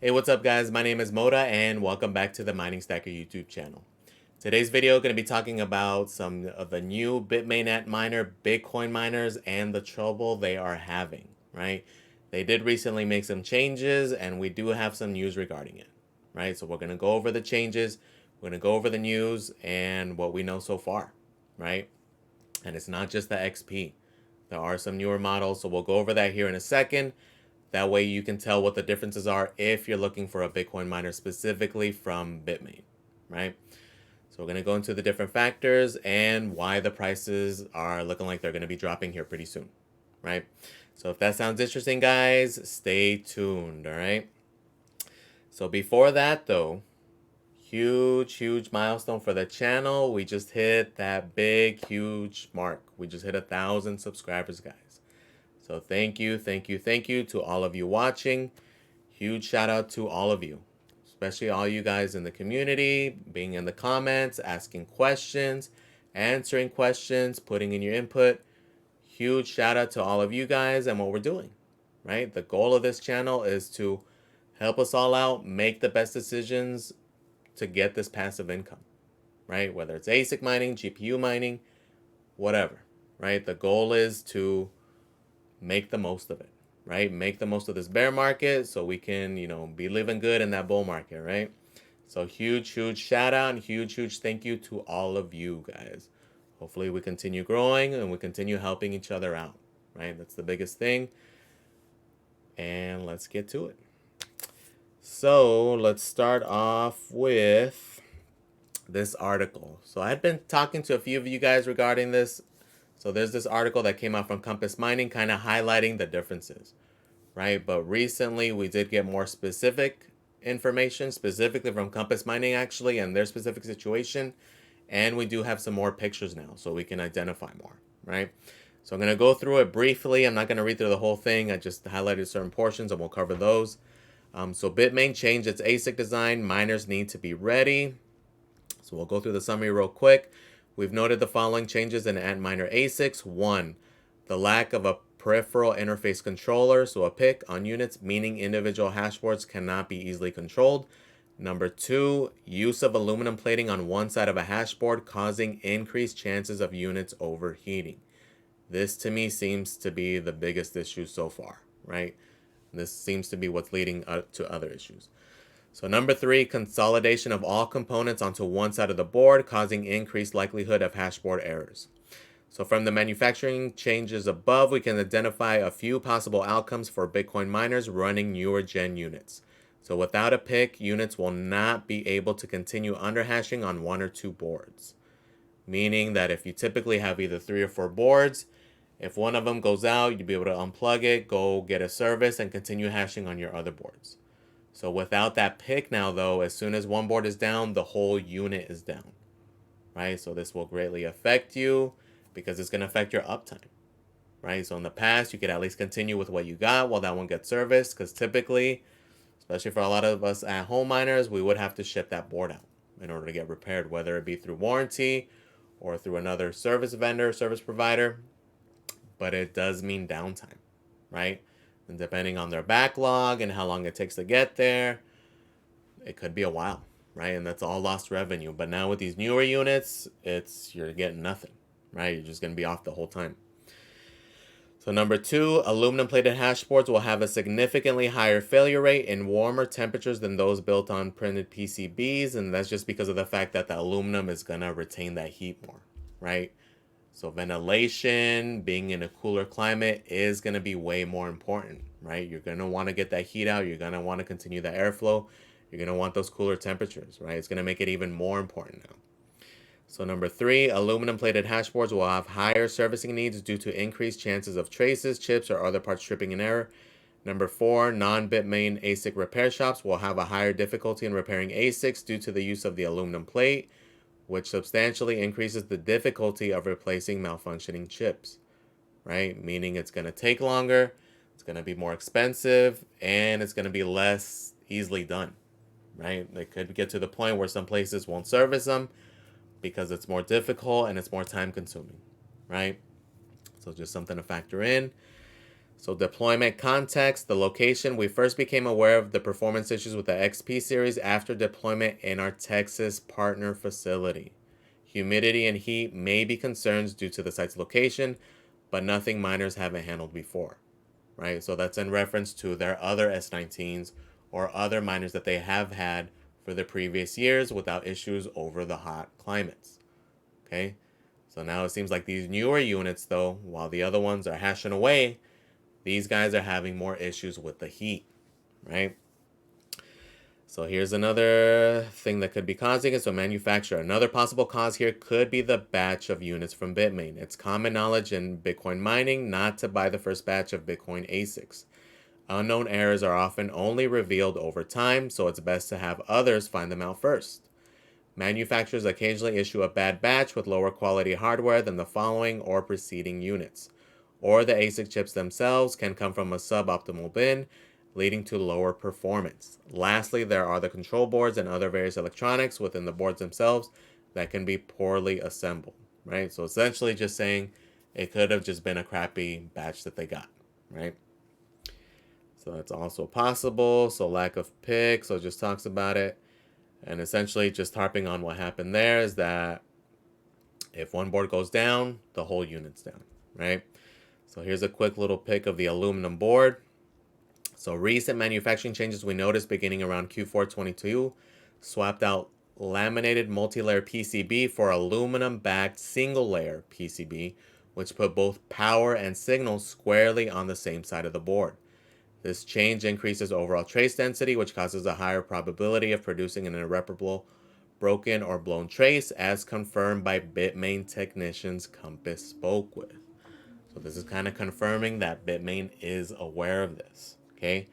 Hey, what's up guys? My name is Moda and welcome back to the Mining Stacker YouTube channel. Today's video going to be talking about some of the new Bitmain Antminer Bitcoin miners and the trouble they are having, right? They did recently make some changes and we do have some news regarding it, right? So we're going to go over the changes, we're going to go over the news and what we know so far, right? And it's not just the XP. There are some newer models, so we'll go over that here in a second. That way you can tell what the differences are if you're looking for a Bitcoin miner specifically from Bitmain, right? So we're going to go into the different factors and why the prices are looking like they're going to be dropping here pretty soon, right? So if that sounds interesting, guys, stay tuned, all right? So before that, though, huge milestone for the channel. We just hit that big, huge mark. We just hit 1,000 subscribers, guys. So thank you to all of you watching. Huge shout out to all of you, especially all you guys in the community, being in the comments, asking questions, answering questions, putting in your input. Huge shout out to all of you guys and what we're doing, right? The goal of this channel is to help us all out, make the best decisions to get this passive income, right? Whether it's ASIC mining, GPU mining, whatever, right? The goal is to make the most of it, right? Make the most of this bear market so we can, be living good in that bull market, right? So huge shout out and huge thank you to all of you guys. Hopefully we continue growing and we continue helping each other out, right? That's the biggest thing. And let's get to it. So let's start off with this article. So I've been talking to a few of you guys regarding this. So there's this article that came out from Compass Mining kind of highlighting the differences, right? But recently we did get more specific information, specifically from Compass Mining actually, and their specific situation. And we do have some more pictures now so we can identify more, right? So I'm going to go through it briefly. I'm not going to read through the whole thing. I just highlighted certain portions and we'll cover those. So Bitmain changed its ASIC design. Miners need to be ready. So we'll go through the summary real quick. We've noted the following changes in Antminer ASICs. 1. The lack of a peripheral interface controller, so a PIC, on units, meaning individual hashboards cannot be easily controlled. Number 2, use of aluminum plating on one side of a hashboard causing increased chances of units overheating. This to me seems to be the biggest issue so far, right? This seems to be what's leading to other issues. So number 3, consolidation of all components onto one side of the board, causing increased likelihood of hashboard errors. So from the manufacturing changes above, we can identify a few possible outcomes for Bitcoin miners running newer gen units. So without a PIC, units will not be able to continue underhashing on 1 or 2 boards. Meaning that if you typically have either 3 or 4 boards, if one of them goes out, you'll be able to unplug it, go get a service, and continue hashing on your other boards. So without that PIC now, though, as soon as one board is down, the whole unit is down, right? So this will greatly affect you because it's going to affect your uptime, right? So in the past, you could at least continue with what you got while that one gets serviced, because typically, especially for a lot of us at-home miners, we would have to ship that board out in order to get repaired, whether it be through warranty or through another service vendor, service provider. But it does mean downtime, right? And depending on their backlog and how long it takes to get there, it could be a while, right? And that's all lost revenue. But now with these newer units, you're getting nothing, right? You're just going to be off the whole time. So number 2, aluminum plated hash boards will have a significantly higher failure rate in warmer temperatures than those built on printed PCBs. And that's just because of the fact that the aluminum is going to retain that heat more, right? So ventilation, being in a cooler climate is going to be way more important, right? You're going to want to get that heat out. You're going to want to continue that airflow. You're going to want those cooler temperatures, right? It's going to make it even more important now. So number 3, aluminum plated hashboards will have higher servicing needs due to increased chances of traces, chips, or other parts tripping in error. Number 4, non-Bitmain ASIC repair shops will have a higher difficulty in repairing ASICs due to the use of the aluminum plate, which substantially increases the difficulty of replacing malfunctioning chips, right? Meaning it's going to take longer, it's going to be more expensive, and it's going to be less easily done, right? It could get to the point where some places won't service them because it's more difficult and it's more time consuming, right? So just something to factor in. So deployment context, the location. We first became aware of the performance issues with the XP series after deployment in our Texas partner facility. Humidity and heat may be concerns due to the site's location, but nothing miners haven't handled before, right? So that's in reference to their other S19s or other miners that they have had for the previous years without issues over the hot climates, okay? So now it seems like these newer units, though, while the other ones are hashing away, these guys are having more issues with the heat, right? So here's another thing that could be causing it. So manufacturer. Another possible cause here could be the batch of units from Bitmain. It's common knowledge in Bitcoin mining not to buy the first batch of Bitcoin ASICs. Unknown errors are often only revealed over time, so it's best to have others find them out first. Manufacturers occasionally issue a bad batch with lower quality hardware than the following or preceding units, or the ASIC chips themselves can come from a suboptimal bin, leading to lower performance. Lastly, there are the control boards and other various electronics within the boards themselves that can be poorly assembled, right? So essentially just saying it could have just been a crappy batch that they got, right? So that's also possible. So lack of pick, so it just talks about it. And essentially just harping on what happened there is that if one board goes down, the whole unit's down, right? So here's a quick little pic of the aluminum board. So recent manufacturing changes we noticed beginning around Q4 22 swapped out laminated multi-layer PCB for aluminum-backed single-layer PCB, which put both power and signal squarely on the same side of the board. This change increases overall trace density, which causes a higher probability of producing an irreparable broken or blown trace, as confirmed by Bitmain technicians Compass spoke with. So this is kind of confirming that Bitmain is aware of this, okay?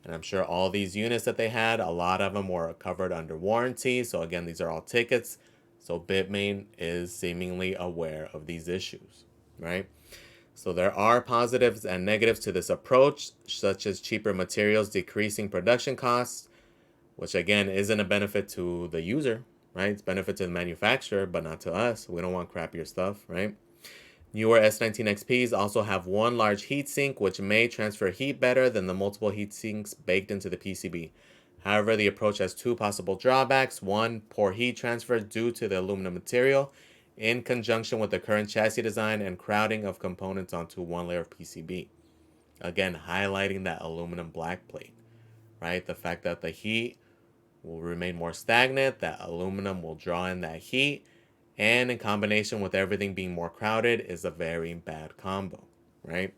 And I'm sure all these units that they had, a lot of them were covered under warranty. So again, these are all tickets. So Bitmain is seemingly aware of these issues, right? So there are positives and negatives to this approach, such as cheaper materials decreasing production costs, which again isn't a benefit to the user, right? It's benefit to the manufacturer, but not to us. We don't want crappier stuff, right? Newer S19 XPs also have one large heatsink, which may transfer heat better than the multiple heat sinks baked into the PCB. However, the approach has two possible drawbacks. One, poor heat transfer due to the aluminum material, in conjunction with the current chassis design and crowding of components onto one layer of PCB. Again, highlighting that aluminum black plate, right? The fact that the heat will remain more stagnant, that aluminum will draw in that heat, and in combination with everything being more crowded is a very bad combo, right?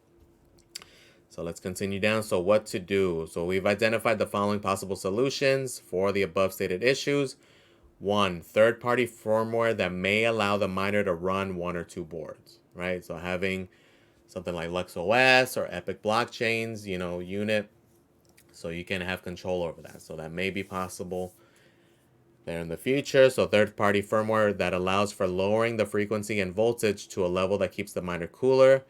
So let's continue down. So what to do? So we've identified the following possible solutions for the above stated issues. One, third-party firmware that may allow the miner to run one or two boards, right? So having something like LuxOS or Epic Blockchains, unit, so you can have control over that. So that may be possible there in the future. So third-party firmware that allows for lowering the frequency and voltage to a level that keeps the miner cooler.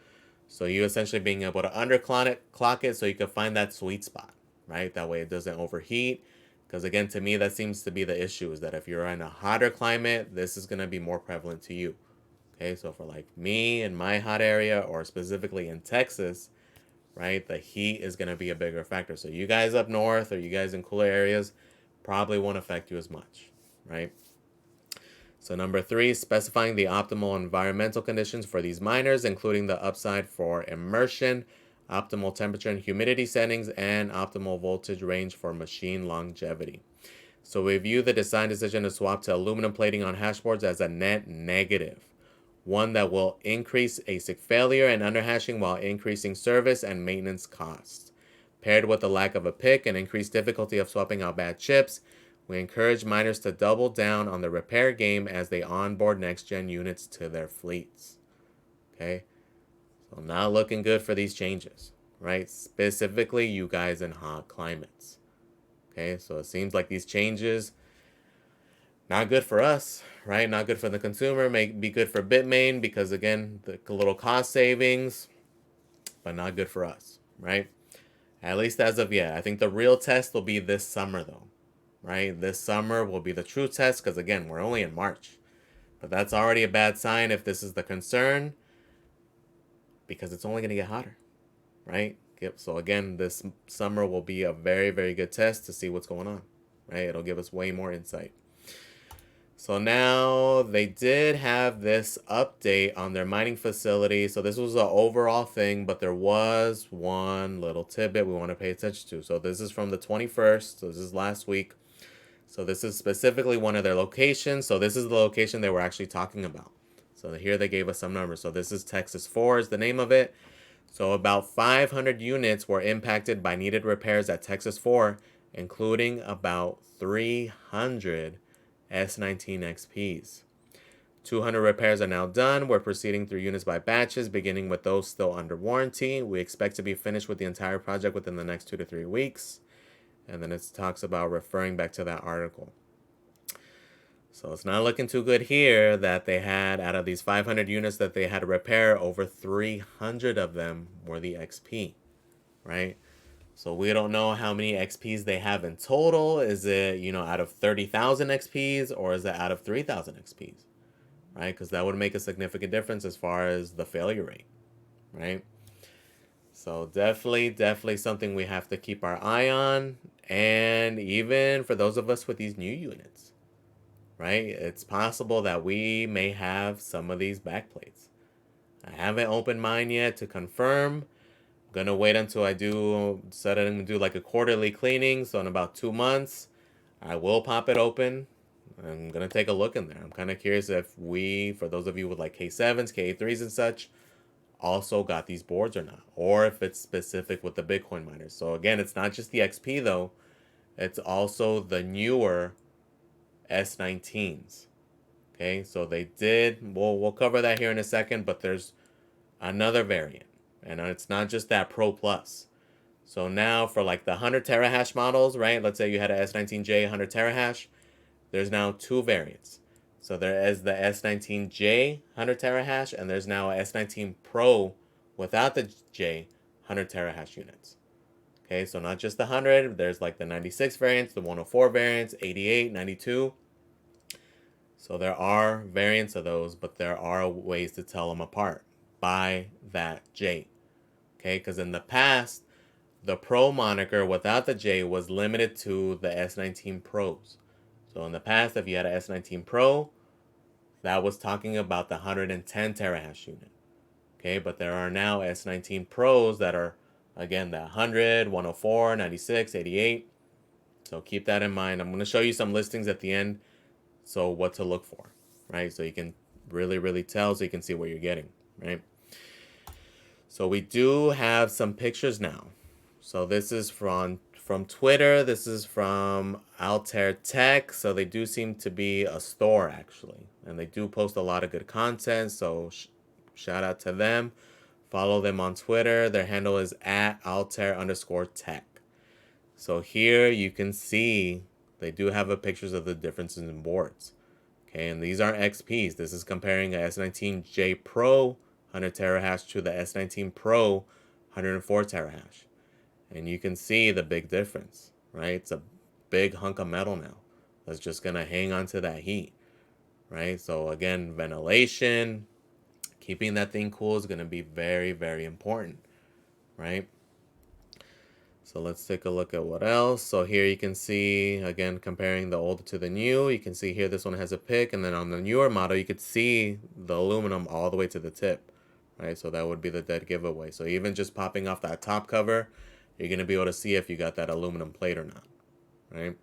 So you essentially being able to underclock it so you can find that sweet spot, right? That way it doesn't overheat. Because again, to me, that seems to be the issue, is that if you're in a hotter climate, this is going to be more prevalent to you. Okay, so for like me in my hot area, or specifically in Texas, right, the heat is going to be a bigger factor. So you guys up north or you guys in cooler areas probably won't affect you as much, right? So number 3, specifying the optimal environmental conditions for these miners, including the upside for immersion, optimal temperature and humidity settings, and optimal voltage range for machine longevity. So we view the design decision to swap to aluminum plating on hashboards as a net negative, one that will increase ASIC failure and underhashing while increasing service and maintenance costs. Paired with the lack of a pick and increased difficulty of swapping out bad chips, we encourage miners to double down on the repair game as they onboard next-gen units to their fleets. Okay? So not looking good for these changes, right? Specifically, you guys in hot climates. Okay? So it seems like these changes, not good for us, right? Not good for the consumer. May be good for Bitmain because, again, the little cost savings, but not good for us, right? At least as of yet. I think the real test will be this summer, though, right? This summer will be the true test because, again, we're only in March. But that's already a bad sign if this is the concern, because it's only going to get hotter, right? Yep. So again, this summer will be a very, very good test to see what's going on, right? It'll give us way more insight. So now they did have this update on their mining facility. So this was an overall thing, but there was one little tidbit we want to pay attention to. So this is from the 21st. So this is last week. So this is specifically one of their locations. So this is the location they were actually talking about. So here they gave us some numbers. So this is Texas 4 is the name of it. So about 500 units were impacted by needed repairs at Texas 4, including about 300 S19 XPs. 200 repairs are now done. We're proceeding through units by batches, beginning with those still under warranty. We expect to be finished with the entire project within the next 2 to 3 weeks. And then it talks about referring back to that article. So it's not looking too good here that they had, out of these 500 units that they had to repair, over 300 of them were the XP, right? So we don't know how many XPs they have in total. Is it, out of 30,000 XPs, or is it out of 3,000 XPs, right? Because that would make a significant difference as far as the failure rate, right? So definitely something we have to keep our eye on. And even for those of us with these new units, right? It's possible that we may have some of these backplates. I haven't opened mine yet to confirm. I'm gonna wait until I said I'm gonna do like a quarterly cleaning. So in about 2 months, I will pop it open. I'm gonna take a look in there. I'm kind of curious if for those of you with like K7s, K3s and such, also got these boards or not, or if it's specific with the Bitcoin miners. So again, it's not just the XP though, it's also the newer S19s. Okay, so they did, we'll cover that here in a second, but there's another variant, and it's not just that Pro Plus. So now for like the 100 terahash models, right? Let's say you had a S19J 100 terahash, there's now two variants. So there is the S19J 100 terahash, and there's now a S19 Pro without the J 100 terahash units. Okay, so not just the 100, there's like the 96 variants, the 104 variants, 88, 92. So there are variants of those, but there are ways to tell them apart by that J. Okay, because in the past, the Pro moniker without the J was limited to the S19 Pros. So in the past, if you had a S19 Pro, that was talking about the 110 terahash unit. Okay, but there are now S19 Pros that are, again, the 100, 104, 96, 88. So keep that in mind. I'm going to show you some listings at the end, so what to look for, right? So you can really tell, so you can see what you're getting, right? So we do have some pictures now. So this is from Twitter. This is from Altair Tech. So they do seem to be a store, actually. And they do post a lot of good content. So shout out to them. Follow them on Twitter. Their handle is @Altair_Tech. So here you can see they do have pictures of the differences in boards. Okay, and these aren't XPs. This is comparing a S19J Pro 100 terahash to the S19 Pro 104 terahash. And you can see the big difference, right? It's a big hunk of metal now that's just going to hang on to that heat, right? So again, ventilation, keeping that thing cool is going to be very important, right? So let's take a look at what else. So here you can see, again, comparing the old to the new. You can see here this one has a pick, and then on the newer model, you could see the aluminum all the way to the tip, right? So that would be the dead giveaway. So even just popping off that top cover, you're going to be able to see if you got that aluminum plate or not, right?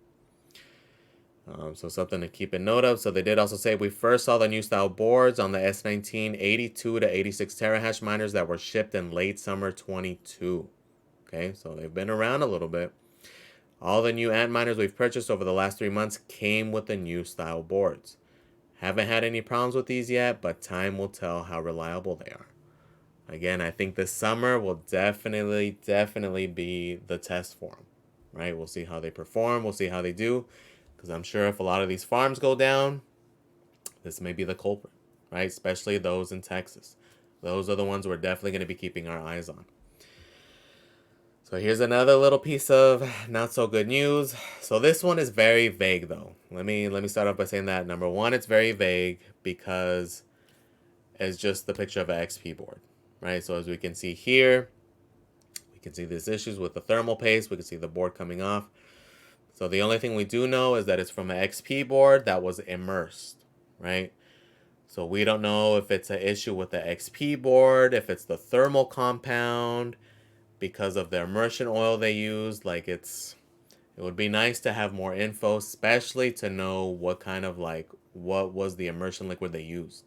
So something to keep in note of. So they did also say we first saw the new style boards on the S19 82 to 86 terahash miners that were shipped in late summer 22. Okay, so they've been around a little bit. All the new Antminers we've purchased over the last 3 months came with the new style boards. Haven't had any problems with these yet, but time will tell how reliable they are. Again, I think this summer will definitely be the test for them, right? We'll see how they perform. We'll see how they do, because I'm sure if a lot of these farms go down, this may be the culprit, right? Especially those in Texas. Those are the ones we're definitely going to be keeping our eyes on. So here's another little piece of not so good news. So this one is very vague though. Let me start off by saying that number one, it's very vague because it's just the picture of an XP board, right? So as we can see here, You can see these issues with the thermal paste. We can see the board coming off. So the only thing we do know is that it's from an XP board that was immersed, right? So we don't know if it's an issue with the XP board, if it's the thermal compound because of the immersion oil they used. Like it would be nice to have more info, especially to know what kind of what was the immersion liquid they used,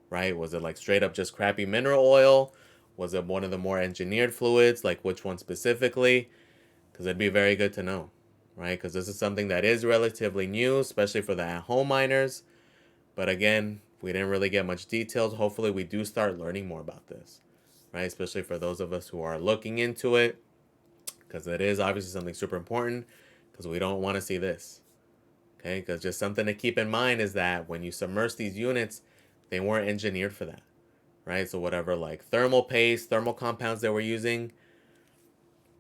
right? Was it like straight up just crappy mineral oil? Was it one of the more engineered fluids? Like which one specifically? Because it'd be very good to know, right? Because this is something that is relatively new, especially for the at-home miners. But again, we didn't really get much details. Hopefully we do start learning more about this, right? Especially for those of us who are looking into it, because it is obviously something super important, because we don't want to see this, okay? Because just something to keep in mind is that when you submerge these units, they weren't engineered for that, right? So whatever like thermal paste, thermal compounds they were using,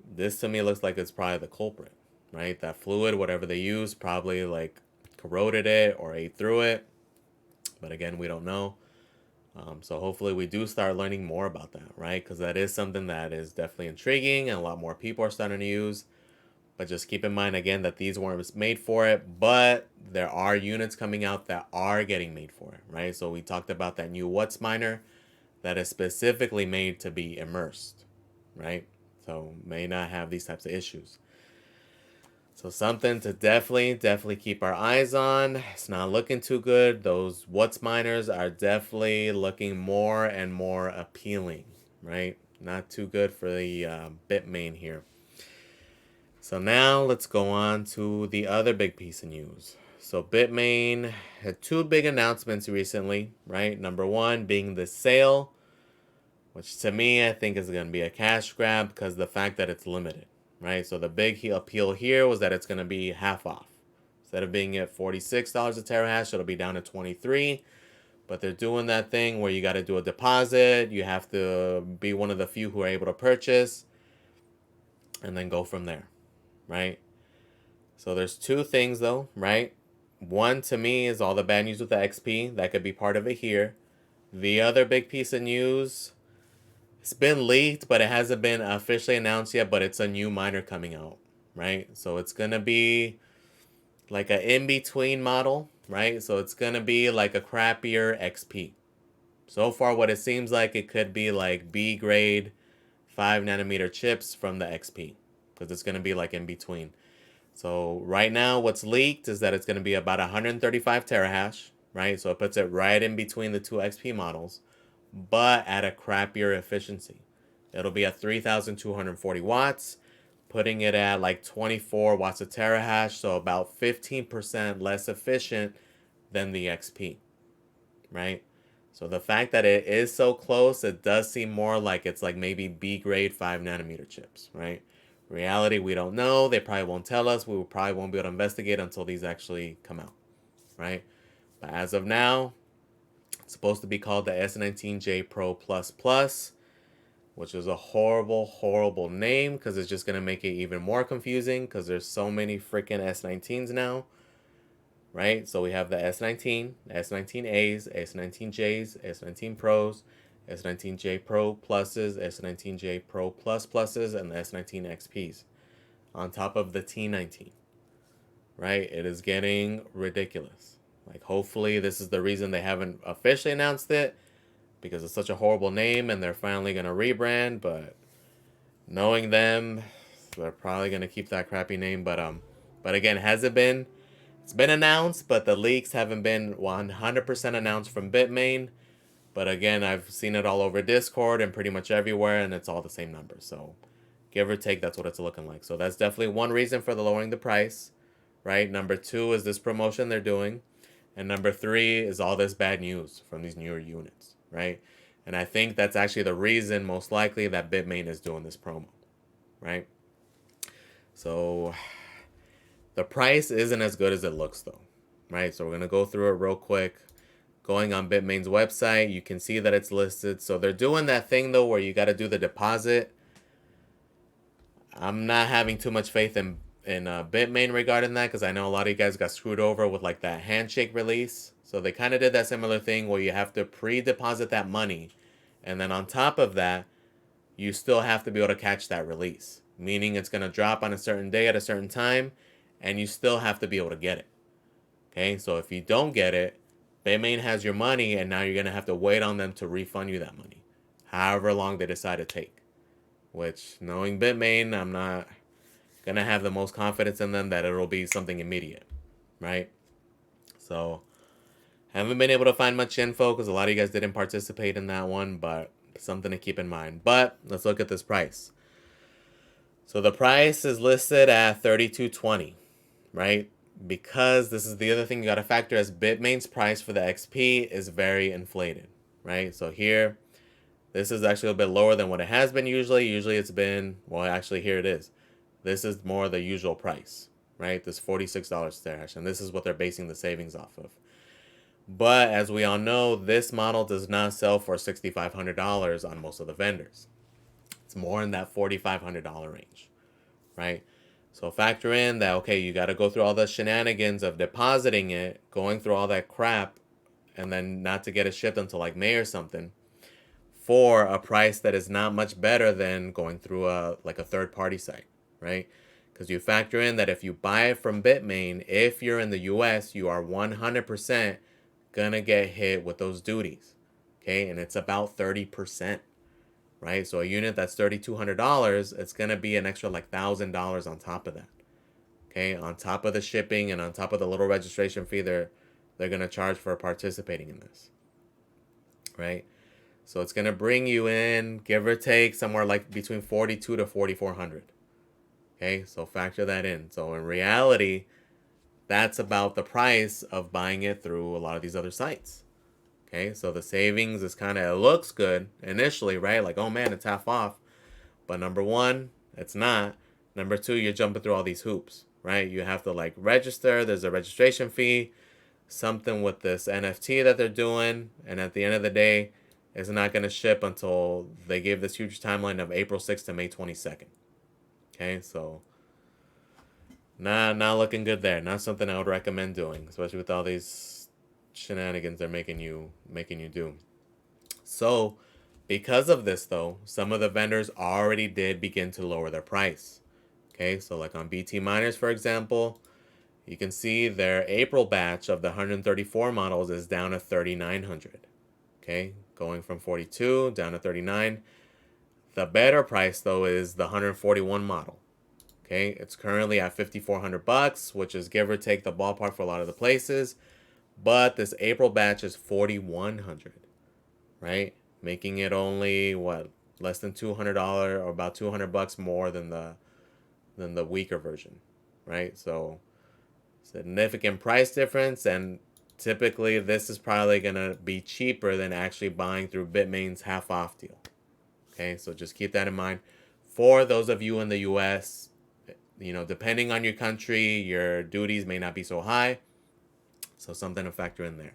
this to me looks like it's probably the culprit, right? That fluid, whatever they used, probably like corroded it or ate through it. But again, we don't know. So hopefully we do start learning more about that, right? Because that is something that is definitely intriguing and a lot more people are starting to use. But just keep in mind, again, that these weren't made for it, but there are units coming out that are getting made for it, right? So we talked about that new What's miner that is specifically made to be immersed, right? So may not have these types of issues. So something to definitely keep our eyes on. It's not looking too good. Those What's miners are definitely looking more and more appealing, right? Not too good for the Bitmain here. So now let's go on to the other big piece of news. So Bitmain had two big announcements recently, right? Number one being the sale, which to me I think is going to be a cash grab because the fact that it's limited, right? So the big appeal here was that it's going to be half off. Instead of being at $46 a terahash, it'll be down to 23. But they're doing that thing where you got to do a deposit. You have to be one of the few who are able to purchase and then go from there, right? So there's two things though, right? One to me is all the bad news with the XP. That could be part of it here. The other big piece of news, it's been leaked, but it hasn't been officially announced yet, but it's a new miner coming out, right? So it's going to be like an in-between model, right? So it's going to be like a crappier XP. So far, what it seems like, it could be like B grade 5 nanometer chips from the XP, because it's going to be like in between. So right now, what's leaked is that it's going to be about 135 terahash, right? So it puts it right in between the two XP models, but at a crappier efficiency. It'll be at 3,240 watts, putting it at like 24 watts a terahash, so about 15% less efficient than the XP, right? So the fact that it is so close, it does seem more like it's like maybe B grade 5 nanometer chips, right? Reality, we don't know. They probably won't tell us. We probably won't be able to investigate until these actually come out, right? But as of now, it's supposed to be called the S19J Pro Plus Plus, which is a horrible name because it's just going to make it even more confusing because there's so many freaking S19s now, right? So we have the S19, S19As, S19Js, S19 Pros, S19J Pro Pluses, S19J Pro Plus Pluses, and the S19 XPs on top of the T19, right? It is getting ridiculous. Like, hopefully this is the reason they haven't officially announced it, because it's such a horrible name and they're finally going to rebrand, but knowing them, they're probably going to keep that crappy name. But again, has it been? It's been announced, but the leaks haven't been 100% announced from Bitmain. But again, I've seen it all over Discord and pretty much everywhere, and it's all the same number. So give or take, that's what it's looking like. So that's definitely one reason for the lowering the price, right? Number two is this promotion they're doing. And number three is all this bad news from these newer units, right? And I think that's actually the reason, most likely, that Bitmain is doing this promo, right? So the price isn't as good as it looks, though, right? So we're going to go through it real quick. Going on Bitmain's website, you can see that it's listed. So they're doing that thing, though, where you got to do the deposit. I'm not having too much faith in Bitmain regarding that, because I know a lot of you guys got screwed over with like that handshake release. So they kind of did that similar thing where you have to pre-deposit that money, and then on top of that, you still have to be able to catch that release. Meaning it's going to drop on a certain day at a certain time, and you still have to be able to get it. Okay, so if you don't get it, Bitmain has your money, and now you're going to have to wait on them to refund you that money, however long they decide to take. Which, knowing Bitmain, I'm not going to have the most confidence in them that it'll be something immediate, right? So, haven't been able to find much info because a lot of you guys didn't participate in that one, but something to keep in mind. But let's look at this price. So the price is listed at 32.20, right? Because this is the other thing you got to factor, as Bitmain's price for the XP is very inflated, right? So here, this is actually a bit lower than what it has been usually. Usually it's been, well, actually here it is. This is more the usual price, right? This $46 terahash, and this is what they're basing the savings off of. But as we all know, this model does not sell for $6,500 on most of the vendors. It's more in that $4,500 range, right? So factor in that, okay, you got to go through all the shenanigans of depositing it, going through all that crap, and then not to get it shipped until like May or something, for a price that is not much better than going through a third-party site, right? Because you factor in that if you buy it from Bitmain, if you're in the US, you are 100% gonna get hit with those duties, okay? And it's about 30%, right? So a unit that's $3,200, it's gonna be an extra like $1,000 on top of that, okay? On top of the shipping and on top of the little registration fee they're gonna charge for participating in this, right? So it's gonna bring you in, give or take, somewhere like between 4,200 to 4,400. Okay, so factor that in. So in reality, that's about the price of buying it through a lot of these other sites. Okay, so the savings is kind of, it looks good initially, right? Like, oh man, it's half off. But number one, it's not. Number two, you're jumping through all these hoops, right? You have to like register. There's a registration fee, something with this NFT that they're doing. And at the end of the day, it's not going to ship until they gave this huge timeline of April 6th to May 22nd. Okay, so not looking good there. Not something I would recommend doing, especially with all these shenanigans they're making you do. So, because of this though, some of the vendors already did begin to lower their price. Okay, so like on BT Miners, for example, you can see their April batch of the 134 models is down to 3,900. Okay, going from 42 down to 39. The better price though is the 141 model. Okay, it's currently at $5,400, which is give or take the ballpark for a lot of the places. But this April batch is 4,100, right? Making it only what, less than $200 or about $200 more than the weaker version, right? So significant price difference, and typically this is probably gonna be cheaper than actually buying through Bitmain's half off deal. Okay, so just keep that in mind. For those of you in the US, you know, depending on your country, your duties may not be so high. So something to factor in there.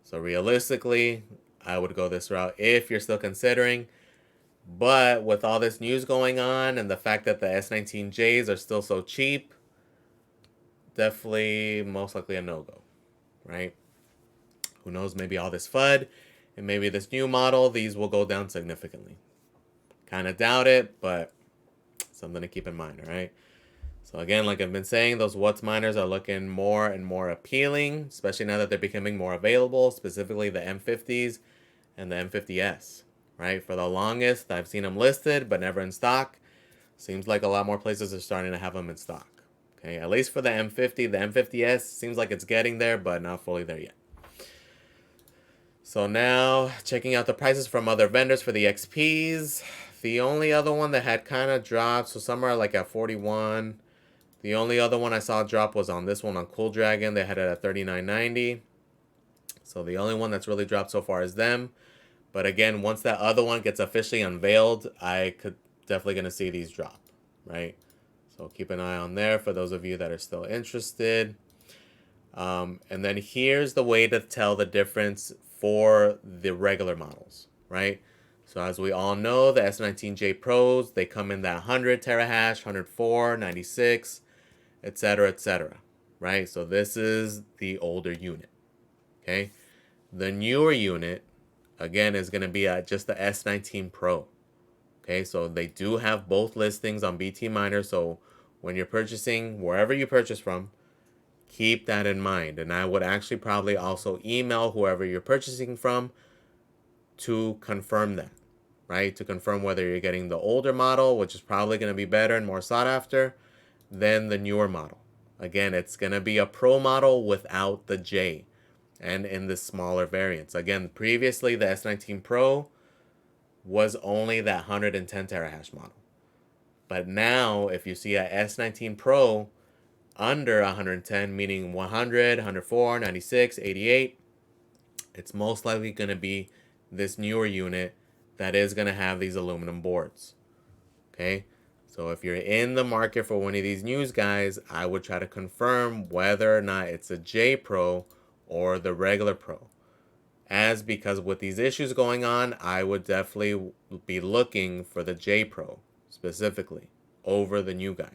So realistically, I would go this route if you're still considering. But with all this news going on and the fact that the S19Js are still so cheap, definitely most likely a no-go, right? Who knows, maybe all this FUD and maybe this new model, these will go down significantly. Kind of doubt it, but something to keep in mind, all right? So again, like I've been saying, those WUTS miners are looking more and more appealing, especially now that they're becoming more available, specifically the M50s and the M50S, right? For the longest, I've seen them listed, but never in stock. Seems like a lot more places are starting to have them in stock. Okay, at least for the M50, the M50S seems like it's getting there, but not fully there yet. So now, checking out the prices from other vendors for the XPs. The only other one that had kind of dropped, so somewhere like at 41. The only other one I saw drop was on this one on Cool Dragon. They had it at 39.90. So the only one that's really dropped so far is them. But again, once that other one gets officially unveiled, I could definitely going to see these drop, right? So keep an eye on there for those of you that are still interested. And then here's the way to tell the difference for the regular models, right? So as we all know, the S19J Pros, they come in that 100 terahash, 104, 96, etc., right? So this is the older unit, okay? The newer unit, again, is going to be just the S19 Pro, Okay, so they do have both listings on BT Miner. So when you're purchasing, wherever you purchase from, keep that in mind. And I would actually probably also email whoever you're purchasing from to confirm that, right? To confirm whether you're getting the older model, which is probably going to be better and more sought after, than the newer model. Again, it's going to be a Pro model without the J and in the smaller variants. Again, previously the S19 Pro was only that 110 terahash model. But now, if you see a S19 Pro under 110, meaning 100, 104, 96, 88, it's most likely going to be this newer unit that is going to have these aluminum boards. Okay, so if you're in the market for one of these news guys, I would try to confirm whether or not it's a J Pro or the regular Pro. As because with these issues going on, I would definitely be looking for the J Pro specifically over the new guy.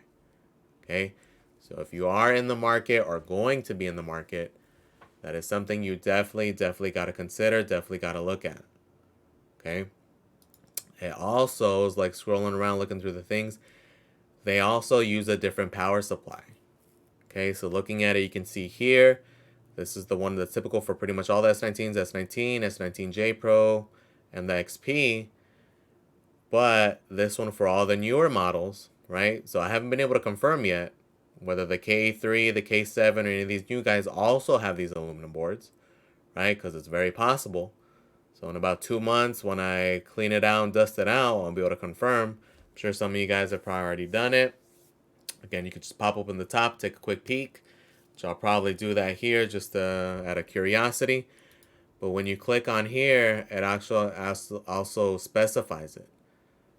Okay, so if you are in the market or going to be in the market, that is something you definitely got to consider, definitely got to look at. Okay, it also is like scrolling around looking through the things. They also use a different power supply. Okay, so looking at it, you can see here, this is the one that's typical for pretty much all the S19s, S19, S19J Pro, and the XP. But this one for all the newer models, right? So I haven't been able to confirm yet whether the K3, the K7, or any of these new guys also have these aluminum boards, right? Because it's very possible. So in about 2 months, when I clean it out and dust it out, I'll be able to confirm. I'm sure some of you guys have probably already done it. Again, you could just pop open the top, take a quick peek, which I'll probably do that here just out of curiosity. But when you click on here, it actually also specifies it.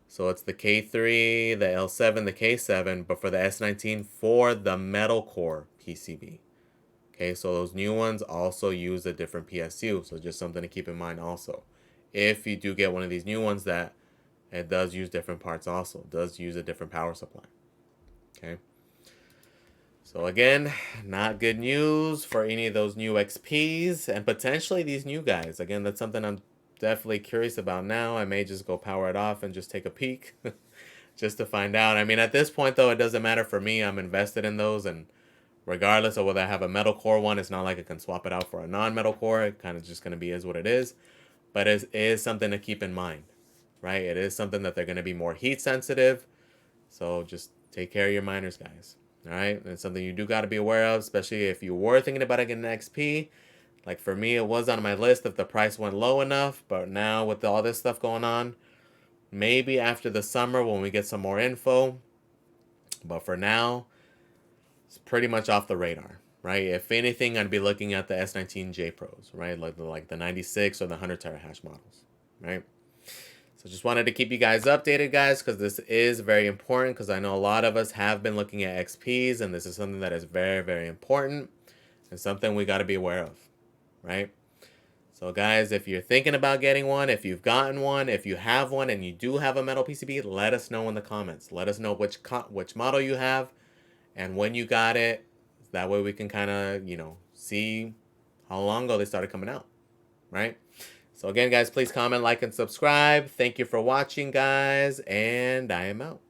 So it's the K3, the L7, the K7, but for the S19 for the metal core PCB. Okay, so those new ones also use a different PSU. So just something to keep in mind also. If you do get one of these new ones, that it does use different parts also. It does use a different power supply. Okay. So again, not good news for any of those new XPs and potentially these new guys. Again, that's something I'm definitely curious about now. I may just go power it off and just take a peek just to find out. I mean, at this point, though, it doesn't matter for me. I'm invested in those, and regardless of whether I have a metal core one, it's not like I can swap it out for a non-metal core. It kind of just going to be is what it is. But it is something to keep in mind, right? It is something that they're going to be more heat sensitive. So just take care of your miners, guys. All right, and it's something you do got to be aware of, especially if you were thinking about getting an XP. Like for me, it was on my list if the price went low enough, but now with all this stuff going on, maybe after the summer when we get some more info. But for now, it's pretty much off the radar, right? If anything, I'd be looking at the S19J Pros, right? Like the 96 or the 100 terahash models, right? So just wanted to keep you guys updated, guys, because this is very important, because I know a lot of us have been looking at XPs, and this is something that is very important and something we got to be aware of, right? So guys, if you're thinking about getting one, if you've gotten one, if you have one and you do have a metal PCB, let us know in the comments. Let us know which model you have and when you got it. That way we can kind of, see how long ago they started coming out, right? So again, guys, please comment, like, and subscribe. Thank you for watching, guys, and I am out.